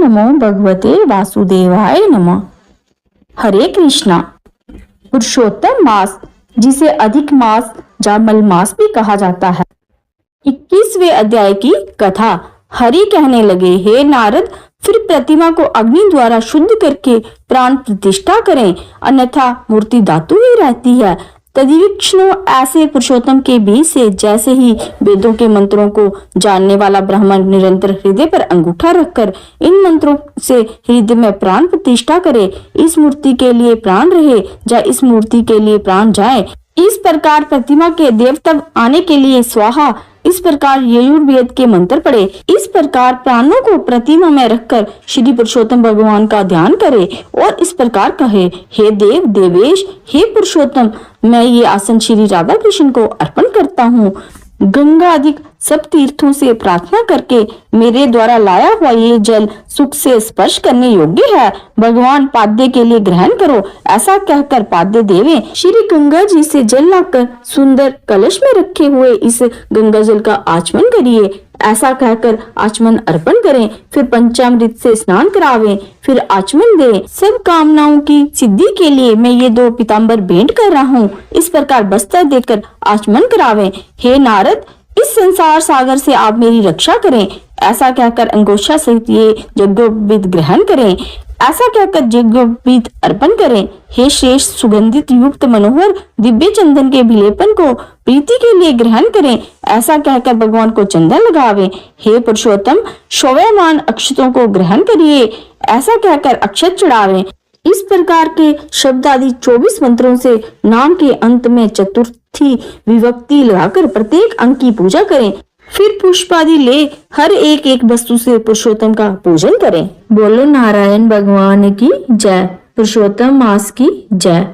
नमो भगवते वासुदेवाय नमः। हरे कृष्णा। पुरुषोत्तम मास, जिसे अधिक मास या मलमास भी कहा जाता है। 21वें अध्याय की कथा। हरि कहने लगे, हे नारद, फिर प्रतिमा को अग्नि द्वारा शुद्ध करके प्राण प्रतिष्ठा करें, अन्यथा मूर्ति धातु ही रहती है। तदिविष्णु ऐसे पुरुषोत्तम के बीच से जैसे ही वेदों के मंत्रों को जानने वाला ब्राह्मण निरंतर हृदय पर अंगूठा रखकर इन मंत्रों से हृदय में प्राण प्रतिष्ठा करे, इस मूर्ति के लिए प्राण रहे या इस मूर्ति के लिए प्राण जाए, इस प्रकार प्रतिमा के देवत्व आने के लिए स्वाहा, इस प्रकार यजुर्वेद के मंत्र पढ़े, इस प्रकार प्राणों को प्रतिमा में रखकर श्री पुरुषोत्तम भगवान का ध्यान करे और इस प्रकार कहे, हे देव देवेश, हे पुरुषोत्तम, मैं ये आसन श्री राधा कृष्ण को अर्पण करता हूँ। गंगा आदि सब तीर्थों से प्रार्थना करके मेरे द्वारा लाया हुआ ये जल सुख से स्पर्श करने योग्य है। भगवान पाद्य के लिए ग्रहण करो, ऐसा कहकर पाद्य देवे श्री गंगा जी से जल लाकर सुंदर कलश में रखे हुए इस गंगा जल का आचमन करिए, ऐसा कहकर आचमन अर्पण करें। फिर पंचामृत से स्नान करावें, फिर आचमन दें। सब कामनाओं की सिद्धि के लिए मैं ये 2 पीताम्बर भेंट कर रहा हूँ, इस प्रकार वस्त्र देकर आचमन करावें। हे नारद, इस संसार सागर से आप मेरी रक्षा करें, ऐसा कहकर अंगोष्ठा सहित ये यज्ञोपवीत ग्रहण करें, ऐसा कहकर यज्ञोपवीत अर्पण करें। हे श्रेष्ठ सुगंधित युक्त मनोहर दिव्य चंदन के विलेपन को प्रीति के लिए ग्रहण करें, ऐसा कहकर भगवान को चंदन लगावे। हे पुरुषोत्तम, शोभमान अक्षतों को ग्रहण करिए, ऐसा कहकर अक्षत चढ़ावें। इस प्रकार के शब्द आदि 24 मंत्रों से नाम के अंत में चतुर्थी विभक्ति लगाकर प्रत्येक अंग की पूजा करें। फिर पुष्प आदि ले हर एक वस्तु से पुरुषोत्तम का पूजन करें। बोलो नारायण भगवान की जय। पुरुषोत्तम मास की जय।